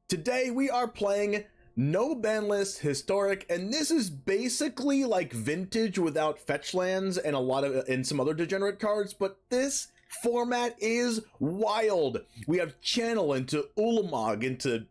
Today we are playing no ban list historic, and this is basically like vintage without fetch lands and some other degenerate cards, but this format is wild. We have Channel into Ulamog, into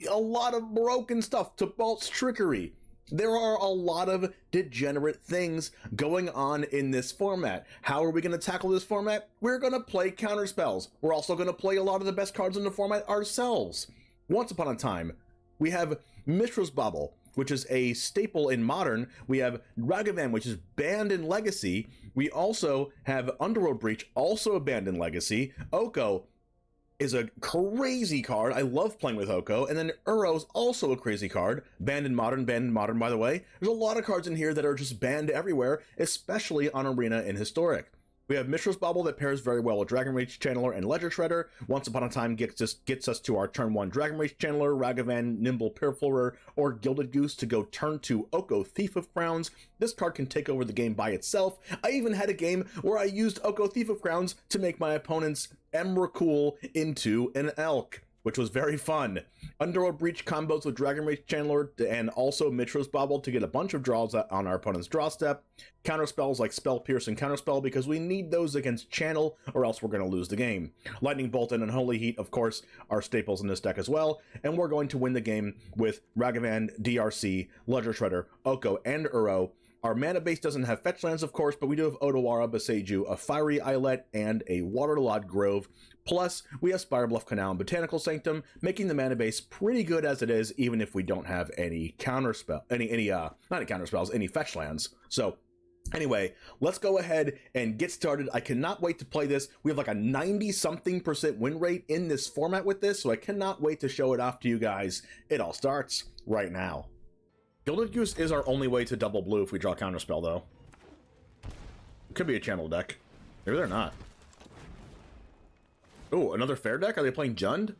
a lot of broken stuff, to Balt's Trickery. There are a lot of degenerate things going on in this format. How are we going to tackle this format? We're going to play counterspells. We're also going to play a lot of the best cards in the format ourselves. Once upon a time, we have Mishra's Bauble, which is a staple in Modern. We have Ragavan, which is banned in Legacy. We also have Underworld Breach, also banned in Legacy. Oko is a crazy card. I love playing with Oko. And then Uro's also a crazy card. Banned in Modern, by the way. There's a lot of cards in here that are just banned everywhere, especially on Arena and Historic. We have Mishra's Bauble that pairs very well with Dragon Rage Channeler and Ledger Shredder. Once upon a time gets us to our turn 1 Dragon Rage Channeler, Ragavan, Nimble, Pilferer, or Gilded Goose to go turn 2 Oko, Thief of Crowns. This card can take over the game by itself. I even had a game where I used Oko, Thief of Crowns to make my opponent's Emrakul into an Elk, which was very fun. Underworld Breach combos with Dragon Rage Channeler and also Mishra's Bauble to get a bunch of draws on our opponent's draw step. Counterspells like Spell Pierce and Counterspell because we need those against Channel or else we're going to lose the game. Lightning Bolt and Unholy Heat, of course, are staples in this deck as well, and we're going to win the game with Ragavan, DRC, Ledger Shredder, Oko, and Uro. Our mana base doesn't have fetch lands, of course, but we do have Otawara, Boseiju, a Fiery Islet, and a Waterlogged Grove. Plus, we have Spirebluff Canal and Botanical Sanctum, making the mana base pretty good as it is, even if we don't have any counterspell, any fetch lands. So, anyway, let's go ahead and get started. I cannot wait to play this. We have like a 90-something% win rate in this format with this, so I cannot wait to show it off to you guys. It all starts right now. Gilded Goose is our only way to double blue if we draw Counterspell, though. It could be a Channel deck. Maybe they're not. Oh, another fair deck? Are they playing Jund?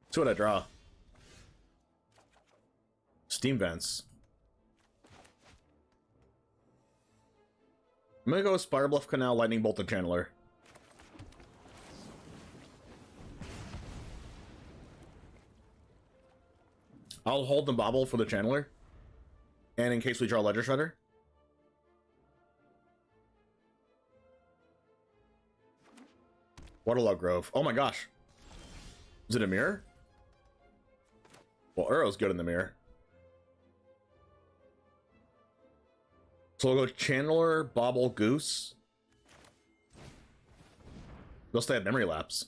See what I draw. Steam Vents. I'm gonna go with Spirebluff Canal, Lightning Bolt, and Channeler. I'll hold the Bauble for the Channeler. And in case we draw Ledger Shredder. Waterlogged Grove. Oh my gosh. Is it a mirror? Well, Uro's good in the mirror. So we'll go Channeler, Bauble, Goose. They'll stay at Memory Lapse.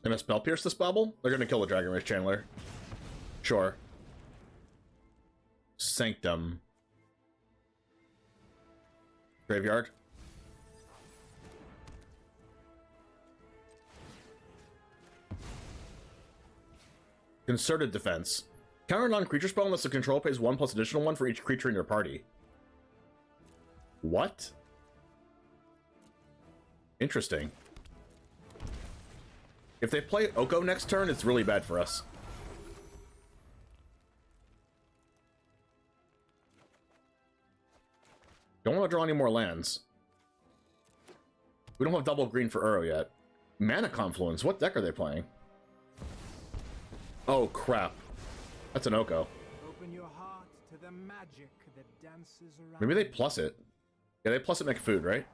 Gonna Spell Pierce this Bauble? They're gonna kill the Dragon Rage Channeler. Sure. Sanctum. Graveyard. Concerted Defense. Counter non-creature spell unless the control pays 1 plus additional 1 for each creature in your party. What? Interesting. If they play Oko next turn, it's really bad for us. Don't want to draw any more lands. We don't have double green for Uro yet. Mana Confluence. What deck are they playing? Oh crap. That's an Oko. Open your heart to the magic that dances around. Maybe they plus it. Yeah, they plus it make food, right?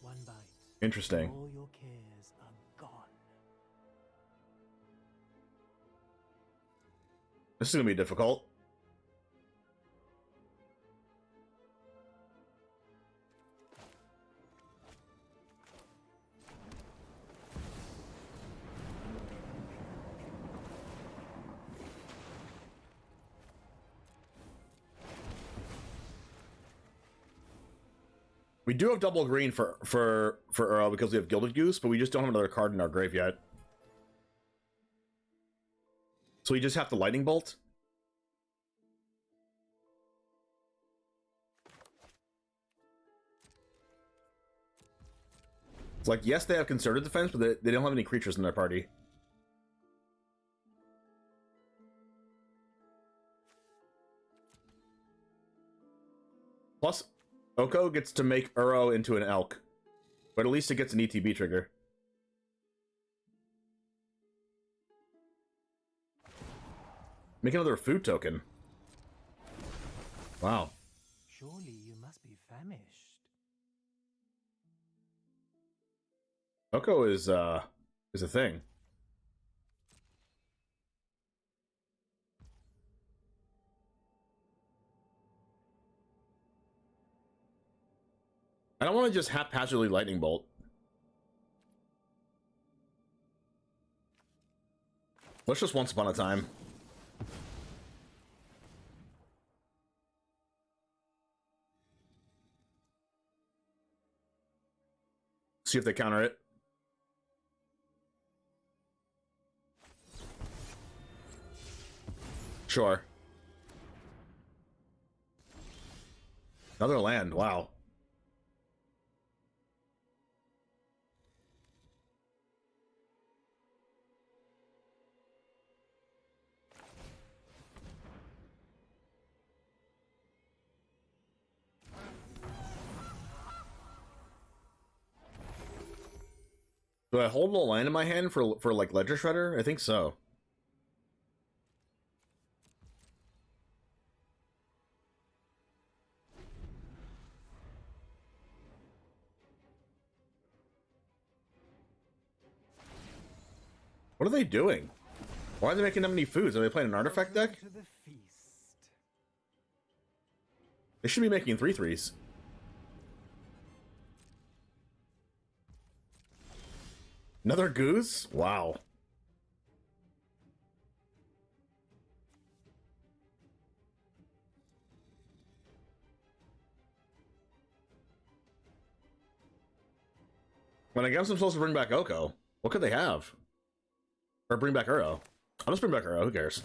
One bite. Interesting. All your cares are gone. This is gonna be difficult. We do have double green for Uro because we have Gilded Goose, but we just don't have another card in our grave yet. So we just have to Lightning Bolt. It's like, yes, they have concerted defense, but they don't have any creatures in their party. Plus, Oko gets to make Uro into an elk. But at least it gets an ETB trigger. Make another food token. Wow. Surely you must be famished. Oko is a thing. I don't want to just haphazardly lightning bolt. Let's just once upon a time. See if they counter it. Sure. Another land, wow. Do I hold a land in my hand for like Ledger Shredder? I think so. What are they doing? Why are they making that many foods? Are they playing an artifact deck? They should be making 3/3s. Another goose? Wow. When I guess I'm supposed to bring back Oko, what could they have? Or bring back Uro. I'll just bring back Uro, who cares?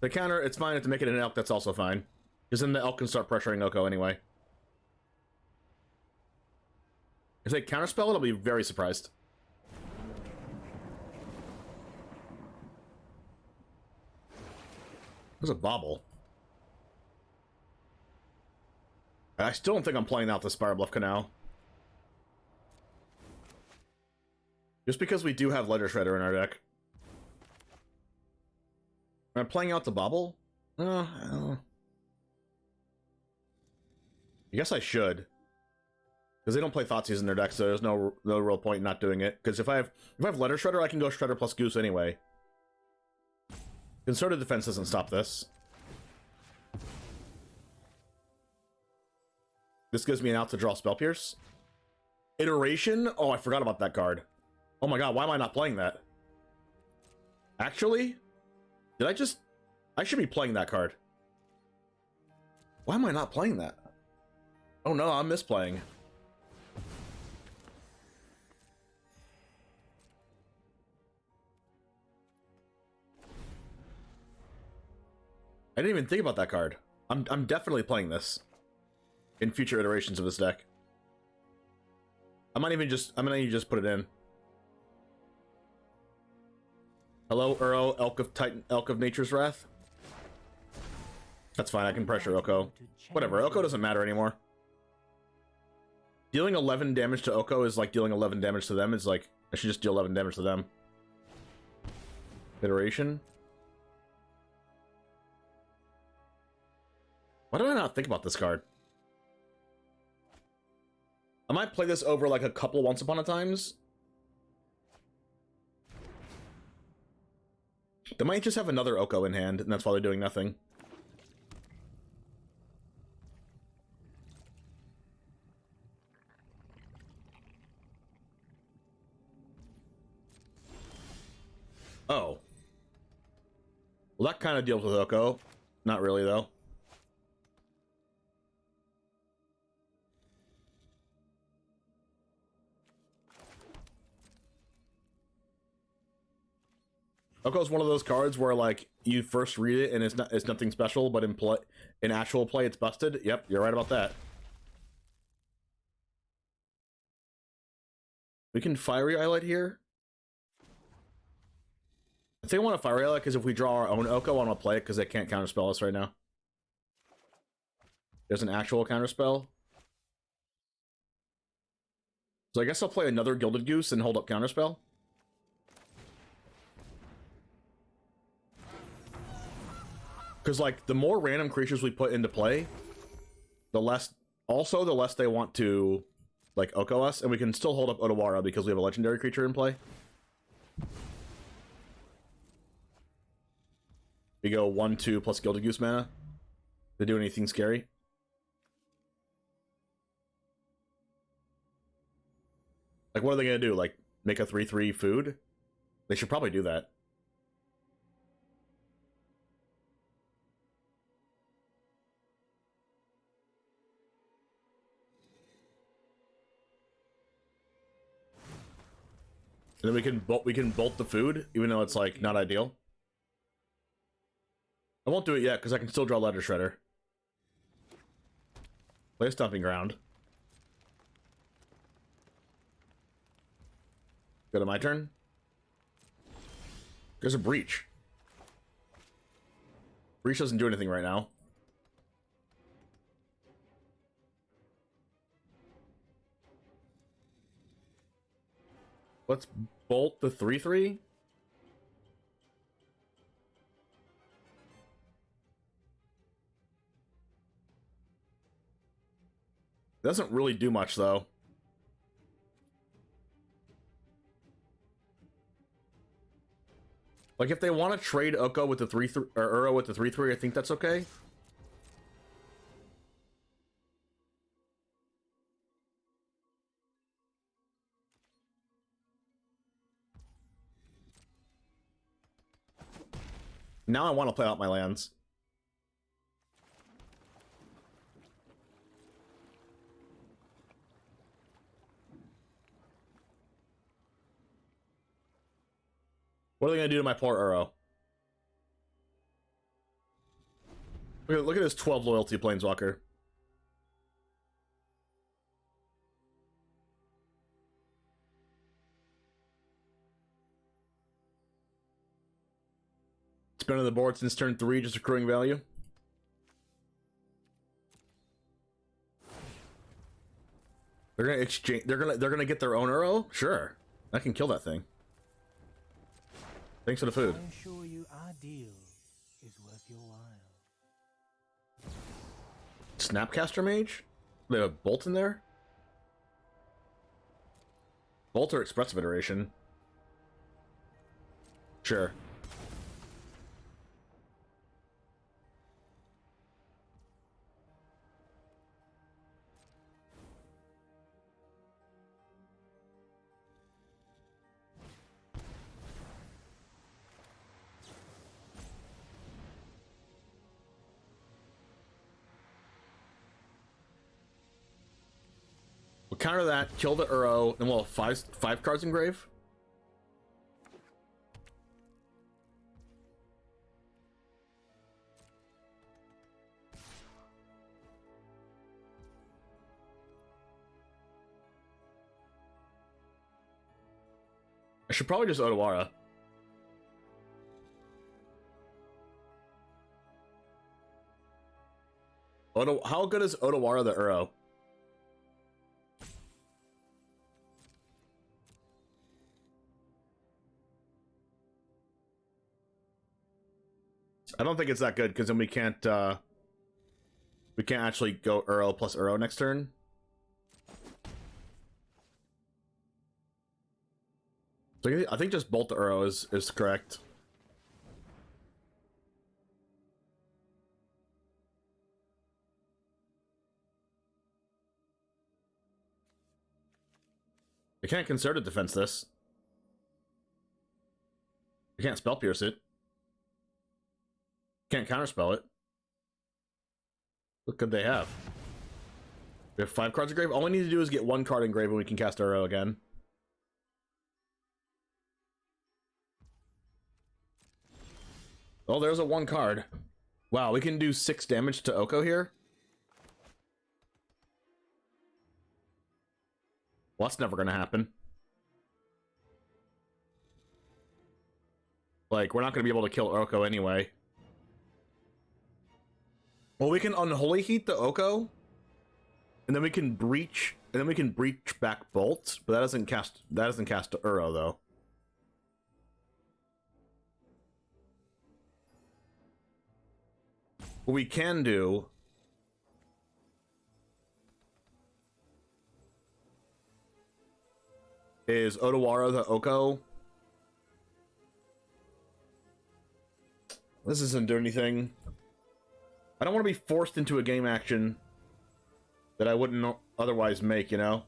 The counter, it's fine. If they make it an elk, that's also fine. Because then the elk can start pressuring Oko anyway. If they counterspell it, I'll be very surprised. There's a Bauble. I still don't think I'm playing out the Spirebluff Canal. Just because we do have Ledger Shredder in our deck. Am I playing out the Bauble? I guess I should. Because they don't play Thoughtseize in their deck, so there's no real point in not doing it. Because if I have Ledger Shredder, I can go Shredder plus Goose anyway. Concerted Defense doesn't stop this. This gives me an out to draw Spell Pierce. Iteration? Oh, I forgot about that card. Oh my god, why am I not playing that? Actually, I should be playing that card. Why am I not playing that? Oh no, I'm misplaying. I didn't even think about that card. I'm definitely playing this in future iterations of this deck. I'm gonna just put it in. Hello, Uro, Elk of Nature's Wrath. That's fine, I can pressure Oko. Whatever, Oko doesn't matter anymore. Dealing 11 damage to Oko is like dealing 11 damage to them. It's like, I should just deal 11 damage to them. Iteration. Why did I not think about this card? I might play this over like a couple once upon a times. They might just have another Oko in hand, and that's why they're doing nothing. Oh. Well, that kind of deals with Oko. Not really, though. Oko's one of those cards where like you first read it and it's nothing special, but in actual play it's busted. Yep, you're right about that. We can Fiery Islet here. I think I want to Fiery Islet because if we draw our own Oko, I want to play it because they can't counterspell us right now. There's an actual counterspell. So I guess I'll play another Gilded Goose and hold up counterspell. Because, like, the more random creatures we put into play, the less they want to, like, Oko us, and we can still hold up Otawara because we have a legendary creature in play. We go 1/2 plus Gilded Goose mana to do anything scary. Like, what are they going to do? Like, make a 3/3 food? They should probably do that. And then we can bolt the food, even though it's like not ideal. I won't do it yet because I can still draw Letter Shredder. Play a Stomping Ground. Go to my turn. There's a Breach. Breach doesn't do anything right now. Let's bolt the 3/3. Doesn't really do much though. Like if they want to trade Oko with the 3/3 or Uro with the 3/3, I think that's okay. Now I want to play out my lands. What are they going to do to my poor Uro? Look at this 12 loyalty Planeswalker. It's been on the board since turn 3, just accruing value. They're gonna exchange. They're gonna get their own Uro. Sure, I can kill that thing. Thanks for the food. I assure you our deal is worth your while. Snapcaster Mage? They have a Bolt in there? Bolt or Expressive Iteration? Sure. We'll counter that, kill the Uro, and we'll have five cards in grave. I should probably just Otawara. How good is Otawara the Uro? I don't think it's that good because then we can't actually go Uro plus Uro next turn. So I think just Bolt the Uro is correct. I can't Concerted Defense this. I can't Spell Pierce it. Can't Counterspell it. What could they have? We have 5 cards in grave. All we need to do is get 1 card in grave and we can cast Uro again. Oh, there's a 1 card. Wow, we can do 6 damage to Oko here? Well, that's never gonna happen. Like, we're not gonna be able to kill Oko anyway. Well, we can Unholy Heat the Oko, and then we can breach, back Bolt, but that doesn't cast Uro though. What we can do is Otawara the Oko. This doesn't do anything. I don't want to be forced into a game action that I wouldn't otherwise make, you know?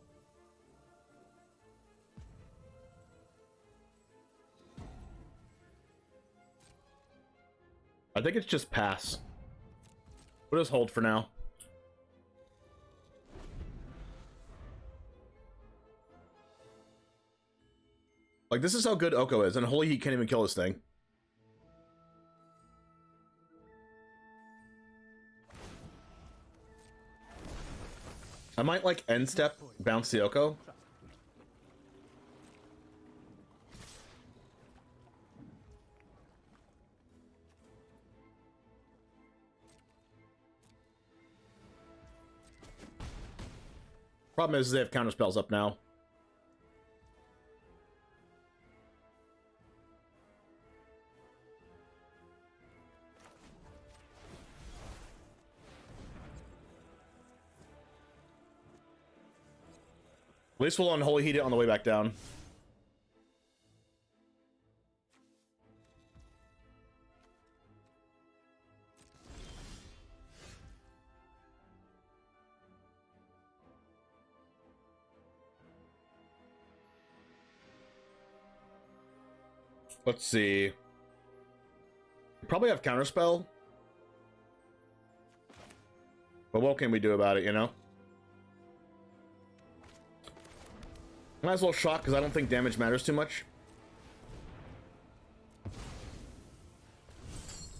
I think it's just pass. We'll just hold for now. Like, this is how good Oko is, and Holy Heat can't even kill this thing. I might, like, end step, bounce the Oko. Problem is they have counterspells up now. At least we'll Unholy Heat it on the way back down. Let's see. We probably have Counterspell. But what can we do about it, you know? Might as well shock, because I don't think damage matters too much.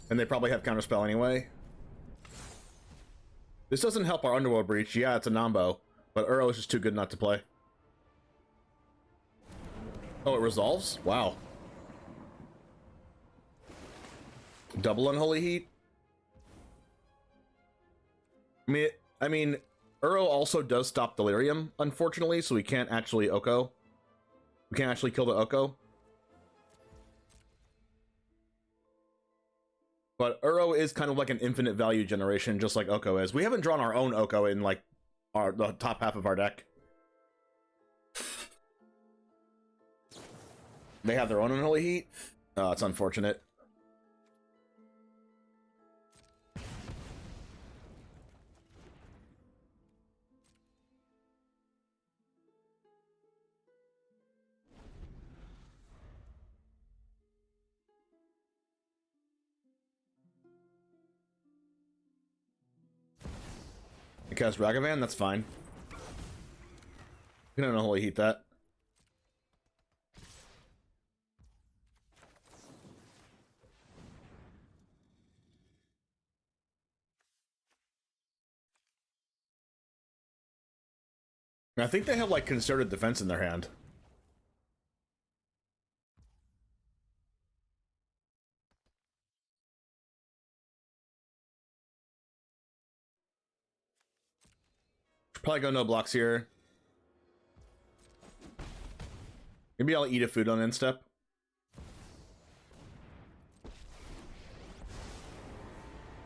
And they probably have Counterspell anyway. This doesn't help our Underworld Breach. Yeah, it's a Nambo. But Uro is just too good not to play. Oh, it resolves? Wow. Double Unholy Heat? I mean, Uro also does stop Delirium, unfortunately, so we can't actually Oko. We can't actually kill the Oko. But Uro is kind of like an infinite value generation, just like Oko is. We haven't drawn our own Oko in, like, the top half of our deck. They have their own Unholy Heat? Oh, it's unfortunate. Because Ragavan, that's fine. You can Unholy Heat that. I think they have, like, Concerted Defense in their hand. Probably go no blocks here. Maybe I'll eat a food on end step.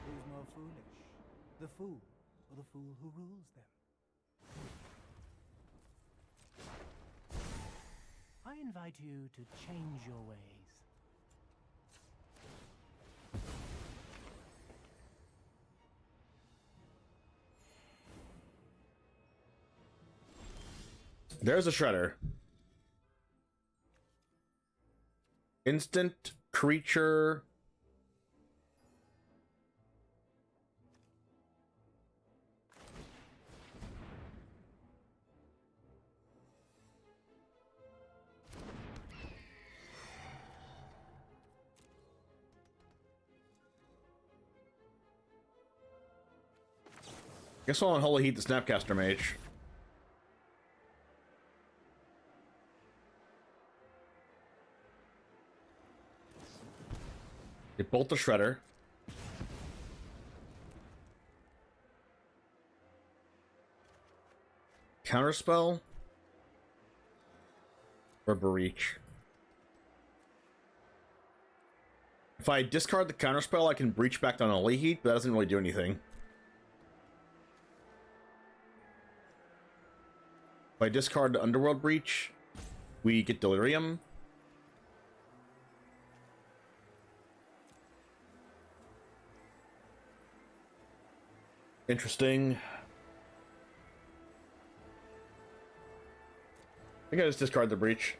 Who's more foolish, the fool or the fool who rules them? I invite you to change your ways. There's a Shredder. Instant creature. Guess I'll Unholy Heat the Snapcaster Mage. Get Bolt the Shredder. Counterspell. Or Breach. If I discard the Counterspell, I can Breach back to Unholy Heat, but that doesn't really do anything. If I discard the Underworld Breach, we get Delirium. Interesting. I think I just discard the Breach.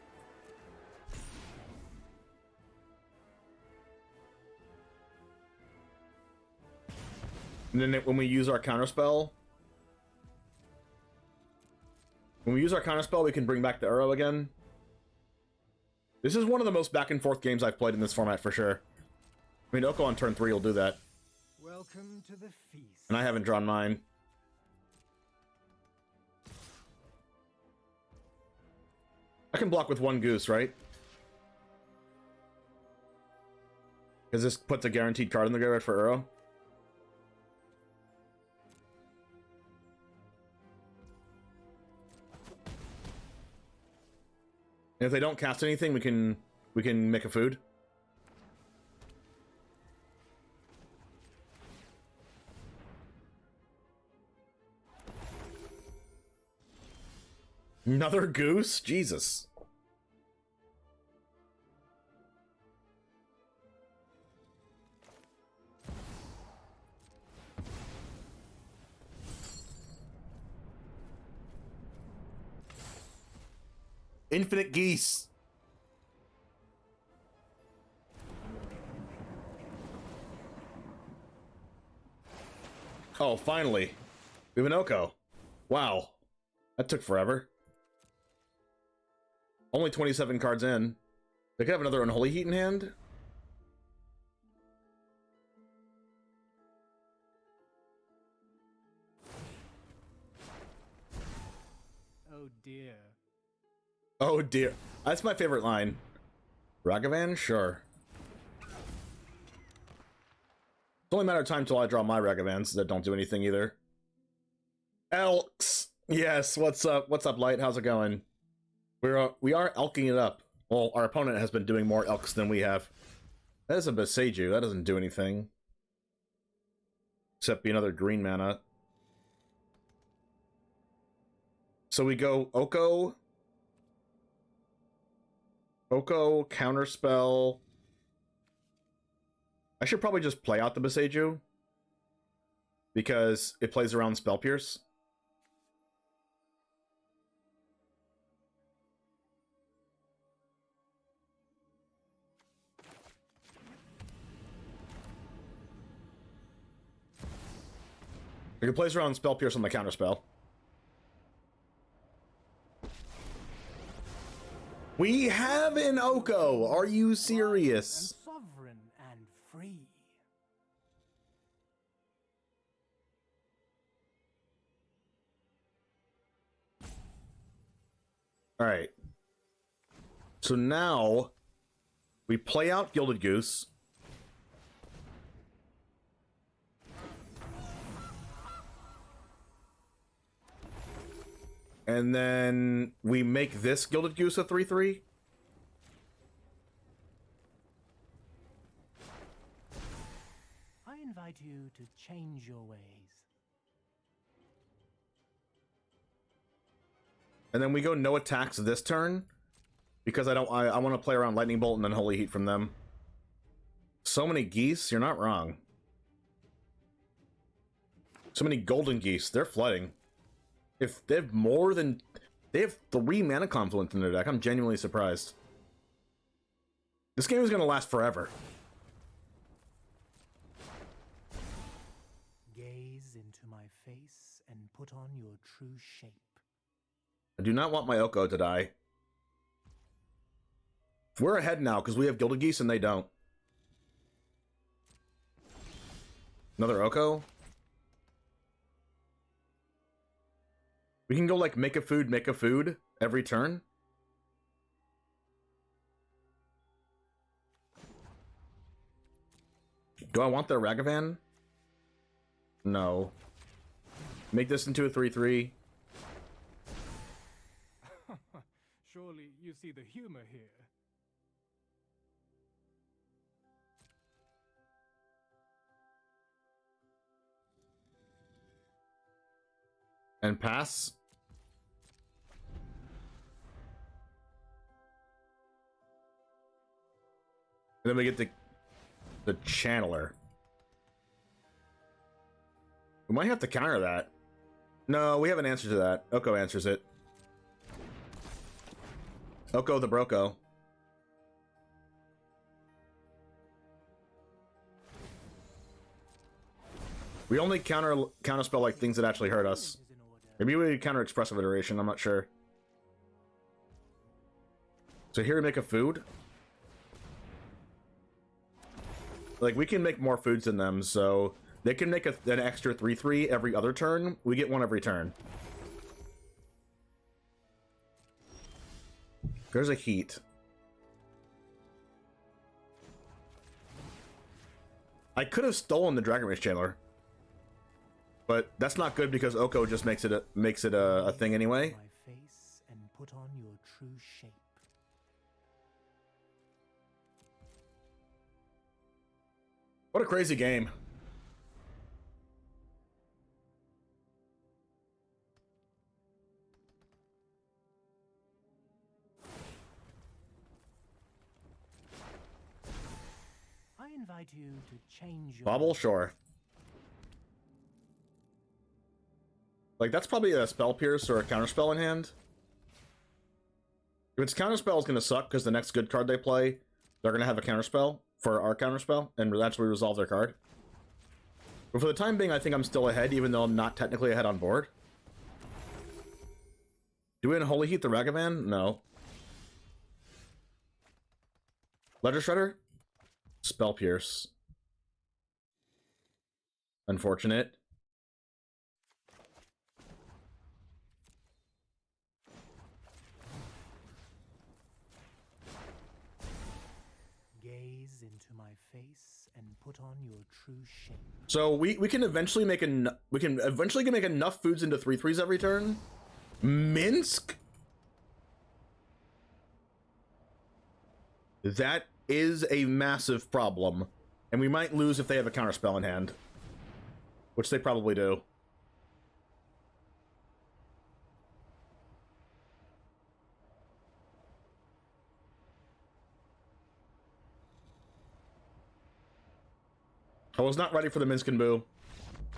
And then when we use our Counterspell, we can bring back the arrow again. This is one of the most back and forth games I've played in this format for sure. I mean, Oko on turn 3 will do that. Welcome to the feast. And I haven't drawn mine. I can block with one goose, right? Because this puts a guaranteed card in the graveyard for arrow. And if they don't cast anything, we can make a food. Another goose? Jesus. Infinite geese. Oh, finally. We have an Oko. Wow. That took forever. Only 27 cards in. They could have another Unholy Heat in hand. Oh dear. Oh dear. That's my favorite line. Ragavan? Sure. It's only a matter of time till I draw my Ragavans that don't do anything either. Elks! Yes, what's up? What's up, Light? How's it going? We are elking it up. Well, our opponent has been doing more elks than we have. That is a Boseiju. That doesn't do anything. Except be another green mana. So we go Oko, Counterspell. I should probably just play out the Boseiju because it plays around Spell Pierce. It plays around Spell Pierce on the Counterspell. We have an Oko! Are you serious? And sovereign and free. Alright. So now we play out Gilded Goose. And then we make this Gilded Goose a 3/3. I invite you to change your ways. And then we go no attacks this turn because I want to play around Lightning Bolt and then Holy Heat from them. So many geese, you're not wrong. So many golden geese, they're flooding. If they have more than... They have 3 mana confluence in their deck. I'm genuinely surprised. This game is going to last forever. Gaze into my face and put on your true shape. I do not want my Oko to die. We're ahead now because we have Gilded Geese and they don't. Another Oko? We can go like make a food every turn. Do I want their Ragavan? No. Make this into a 3/3. Surely you see the humor here. And pass. And then we get the Channeler. We might have to counter that. No, we have an answer to that. Oko answers it. Oko the Broco. We only counterspell like things that actually hurt us. Maybe we counter Expressive Iteration, I'm not sure. So here we make a food. Like, we can make more foods than them, so they can make an extra 3/3 every other turn. We get one every turn. There's a Heat. I could have stolen the Dragon Race Channeler. But that's not good because Oko just makes it a thing anyway. My face and put on your true shape. What a crazy game. I invite you to change your Bauble, sure. Like, that's probably a Spell Pierce or a Counterspell in hand. If it's Counterspell, it's going to suck, because the next good card they play, they're going to have a Counterspell for our Counterspell, and actually resolve their card. But for the time being, I think I'm still ahead, even though I'm not technically ahead on board. Do we Unholy Heat the Ragavan? No. Ledger Shredder? Spell Pierce. Unfortunate. Gaze into my face and put on your true shape. So we can eventually make make enough foods into 3/3s every turn. Minsk? That is a massive problem. And we might lose if they have a counterspell in hand. Which they probably do. I was not ready for the Minsk and Boo.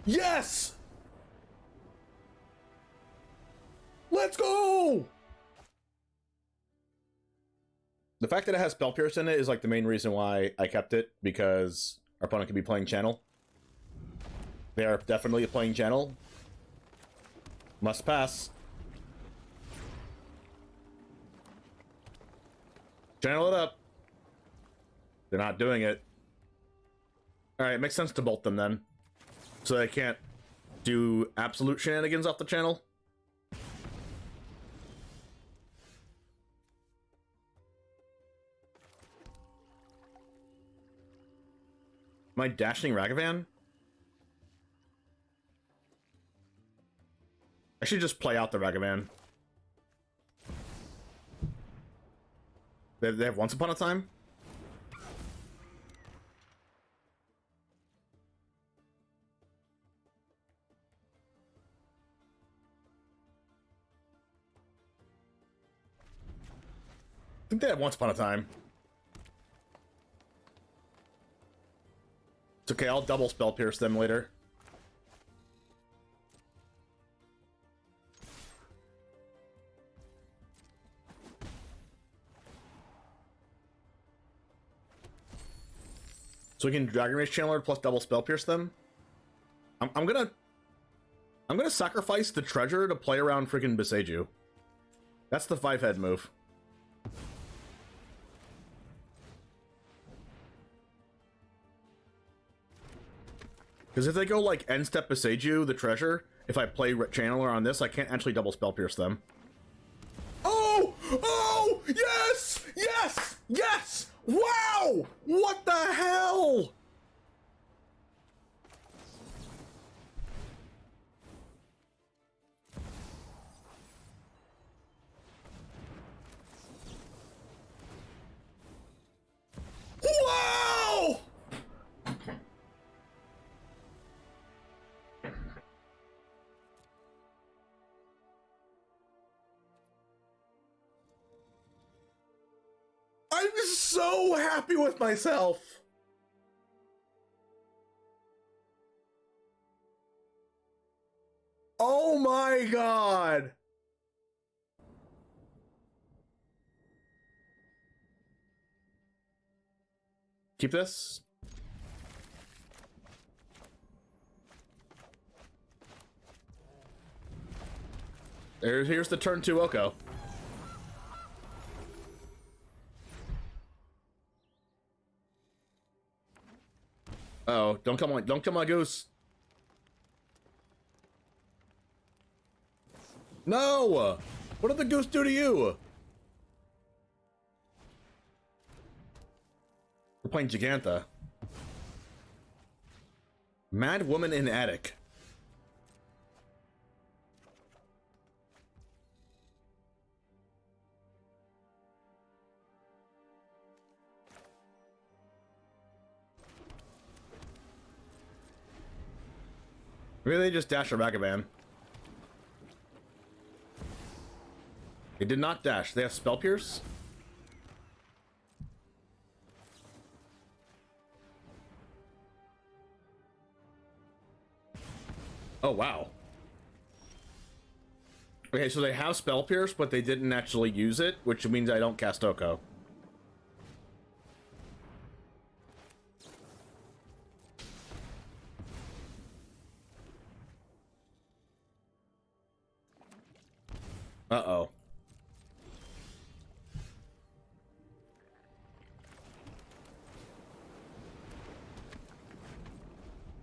Yes! Let's go! The fact that it has Spell Pierce in it is like the main reason why I kept it, because our opponent could be playing Channel. They are definitely playing Channel. Must pass. Channel it up. They're not doing it. Alright, it makes sense to bolt them then. So they can't do absolute shenanigans off the channel. Am I dashing Ragavan? I should just play out the Ragavan. They have Once Upon a Time? I think they have Once Upon a Time. It's okay, I'll double Spell Pierce them later. So we can Dragon Race Channeler plus double Spell Pierce them. I'm gonna sacrifice the treasure to play around freaking Boseiju. That's the 5-head move. Because if they go like end step Boseiju, the treasure, if I play Channeler on this, I can't actually double Spell Pierce them. Oh! Oh! Yes! Yes! Yes! Wow! What the hell? Wow! I'm so happy with myself. Oh my god. Keep this. Here's the turn 2 Oko. Oh, don't kill my goose. No! What did the goose do to you? We're playing Gigantha. Mad Woman in Attic. Maybe they just dash a Ragavan. They did not dash. They have Spell Pierce? Oh, wow. Okay, so they have Spell Pierce, but they didn't actually use it, which means I don't cast Oko. Uh-oh.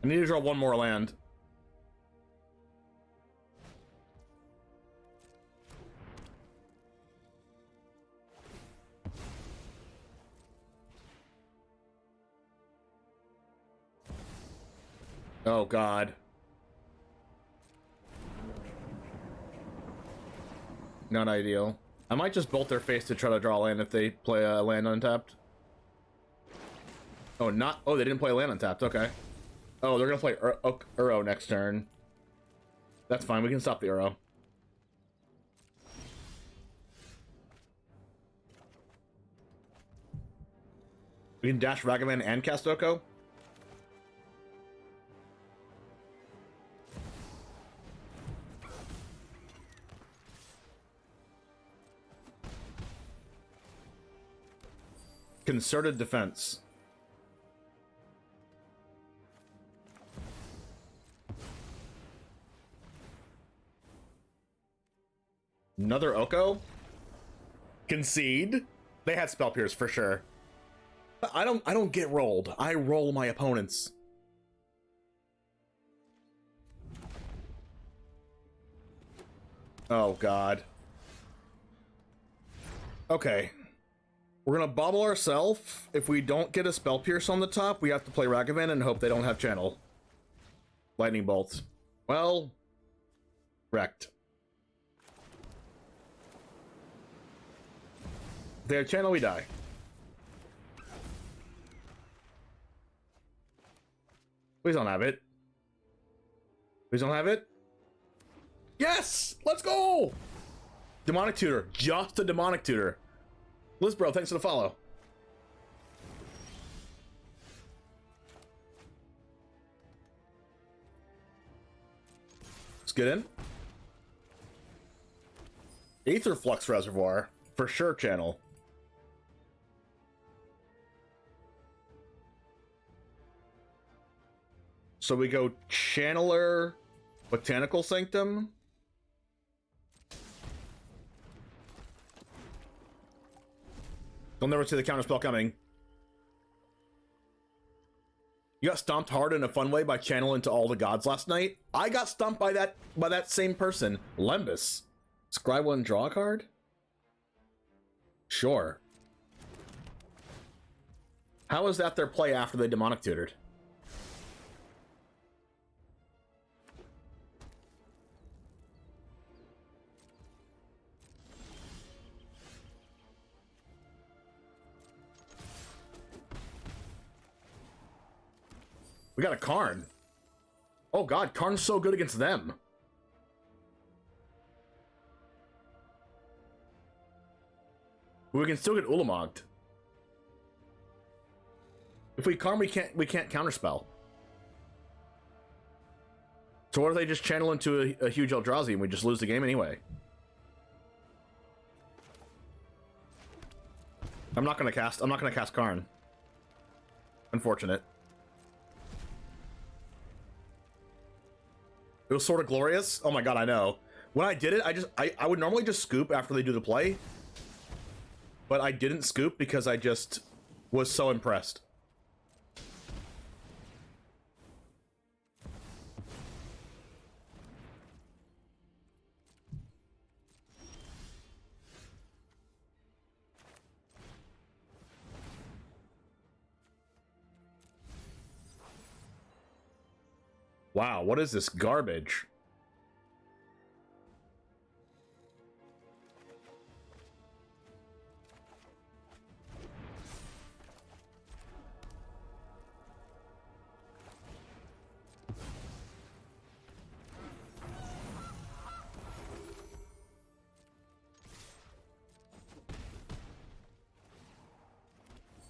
I need to draw one more land. Oh, God. Not ideal. I might just bolt their face to try to draw land if they play a land untapped. Oh, not... Oh, they didn't play land untapped. Okay. Oh, they're gonna play Uro next turn. That's fine. We can stop the Uro. We can dash Ragavan and cast Oko. Concerted defense. Another Oko? Concede? They had Spell Pierce for sure. I don't get rolled. I roll my opponents. Oh, God. Okay. We're gonna bobble ourselves. If we don't get a Spell Pierce on the top, we have to play Ragavan and hope they don't have Channel. Lightning Bolt. Well, wrecked. If they have Channel, we die. Please don't have it. Please don't have it. Yes! Let's go! Demonic Tutor. Just a Demonic Tutor. Liz Bro, thanks for the follow. Let's get in. Aether Flux Reservoir. For sure, Channel. So we go Channeler, Botanical Sanctum. They'll never see the counterspell coming. You got stomped hard in a fun way by Channel into all the gods last night. I got stomped by that same person, Lembus. Scry one, draw a card? Sure. How is that their play after they demonic tutored? We got a Karn. Oh god, Karn's so good against them. We can still get Ulamogged. If we Karn, we can't counterspell. So what if they just channel into a huge Eldrazi and we just lose the game anyway? I'm not gonna cast Karn. Unfortunate. It was sort of glorious. Oh my god, I know. When I did it, I would normally just scoop after they do the play. But I didn't scoop because I just was so impressed. Wow, what is this garbage?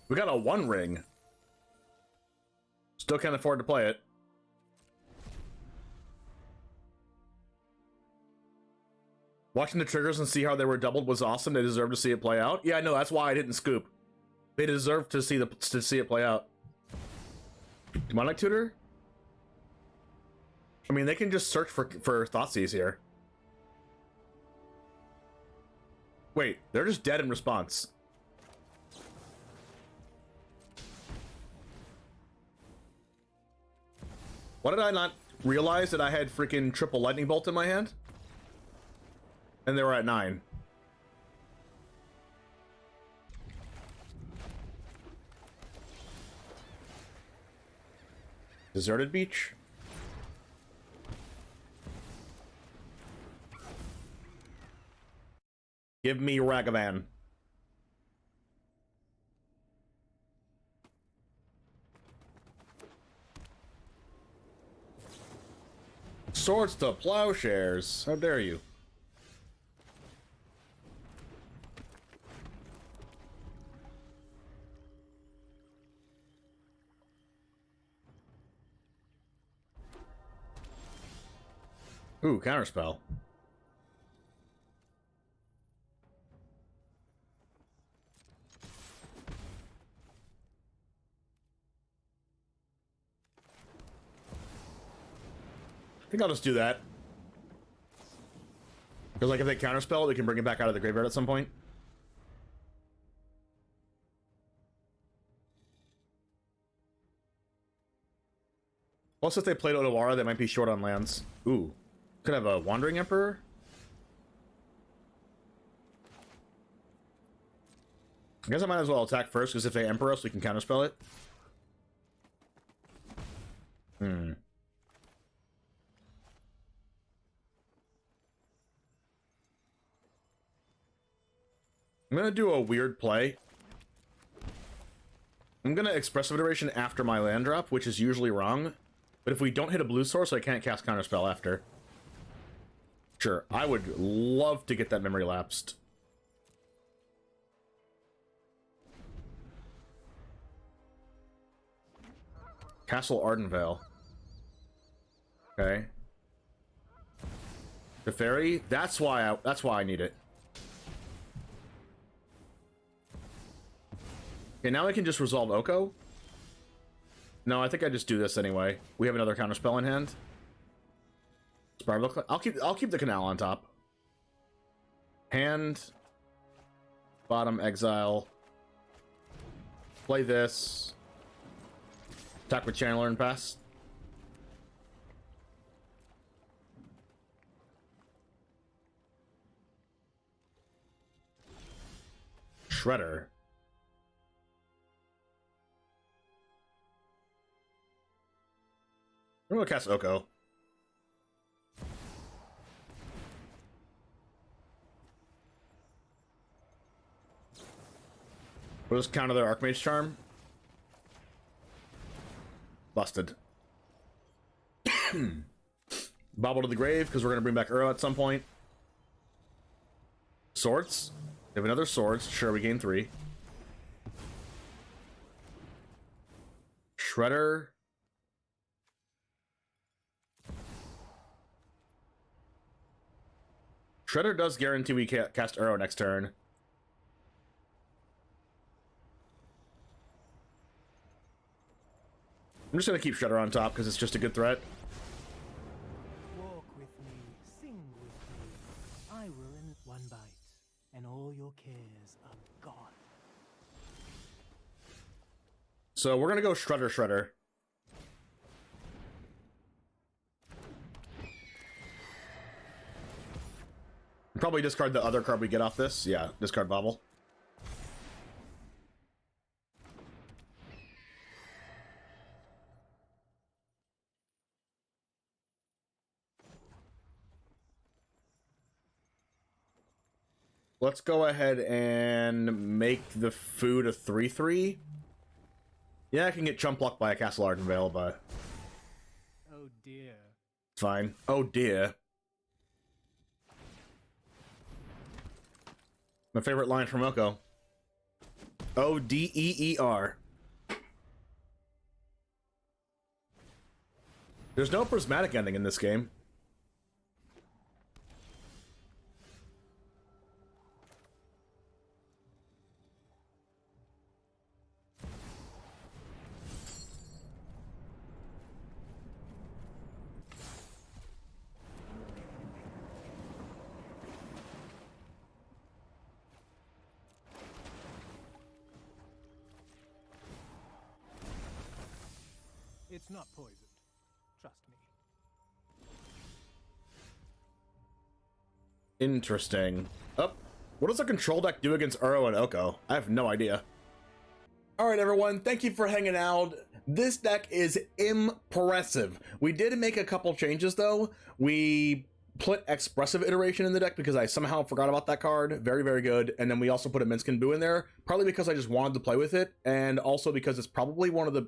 We got a one ring. Still can't afford to play it. Watching the triggers and see how they were doubled was awesome. They deserve to see it play out. Yeah, I know. That's why I didn't scoop. They deserve to see it play out. Demonic Tutor? I mean, they can just search for Thoughtseize here. Wait, they're just dead in response. Why did I not realize that I had freaking triple lightning bolt in my hand? And they were at 9. Deserted Beach? Give me Ragavan. Swords to plowshares. How dare you? Ooh, counterspell. I think I'll just do that. Because, like, if they counterspell, they can bring it back out of the graveyard at some point. Also, if they played Otawara, they might be short on lands. Ooh. Could have a Wandering Emperor? I guess I might as well attack first, because if they Emperor us, we can counterspell it. Hmm. I'm gonna do a weird play. I'm gonna Expressive Iteration after my land drop, which is usually wrong. But if we don't hit a blue source, I can't cast Counterspell after. Sure, I would love to get that memory lapsed. Castle Ardenvale. Okay. The fairy? That's why I need it. Okay, now I can just resolve Oko. No, I think I just do this anyway. We have another counterspell in hand. Spirebluff. I'll keep the canal on top. Hand. Bottom exile. Play this. Attack with Channeler and pass. Shredder. I'm gonna cast Oko. We'll just counter their Archmage Charm. Busted. Bauble to the grave, because we're going to bring back Uro at some point. Swords. We have another Swords. Sure, we gain 3. Shredder. Shredder does guarantee we cast Uro next turn. I'm just going to keep Shredder on top because it's just a good threat. Walk with me, sing with me. I will in one bite, and all your cares are gone. So we're going to go Shredder, Shredder. Probably discard the other card we get off this. Yeah, discard Bauble. Let's go ahead and make the food a 3/3. Yeah, I can get chump blocked by a Castle Ardenvale, but Oh dear. fine. Oh dear. My favorite line from Oko. O-D-E-E-R. There's no prismatic ending in this game. It's not poisoned. Trust me. Interesting. Oh, what does a control deck do against Uro and Oko? I have no idea. All right, everyone. Thank you for hanging out. This deck is impressive. We did make a couple changes, though. We put Expressive Iteration in the deck because I somehow forgot about that card. Very, very good. And then we also put a Minskin Boo in there, partly because I just wanted to play with it, and also because it's probably one of the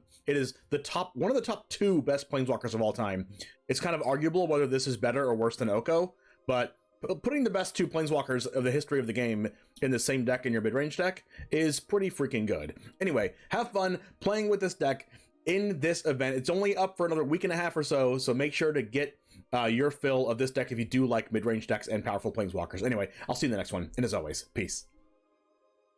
top 2 best Planeswalkers of all time. It's kind of arguable whether this is better or worse than Oko, but putting the best 2 Planeswalkers of the history of the game in the same deck in your mid-range deck is pretty freaking good. Anyway, have fun playing with this deck in this event. It's only up for another week and a half or so, so make sure to get your fill of this deck if you do like mid-range decks and powerful Planeswalkers. Anyway, I'll see you in the next one, and as always, peace.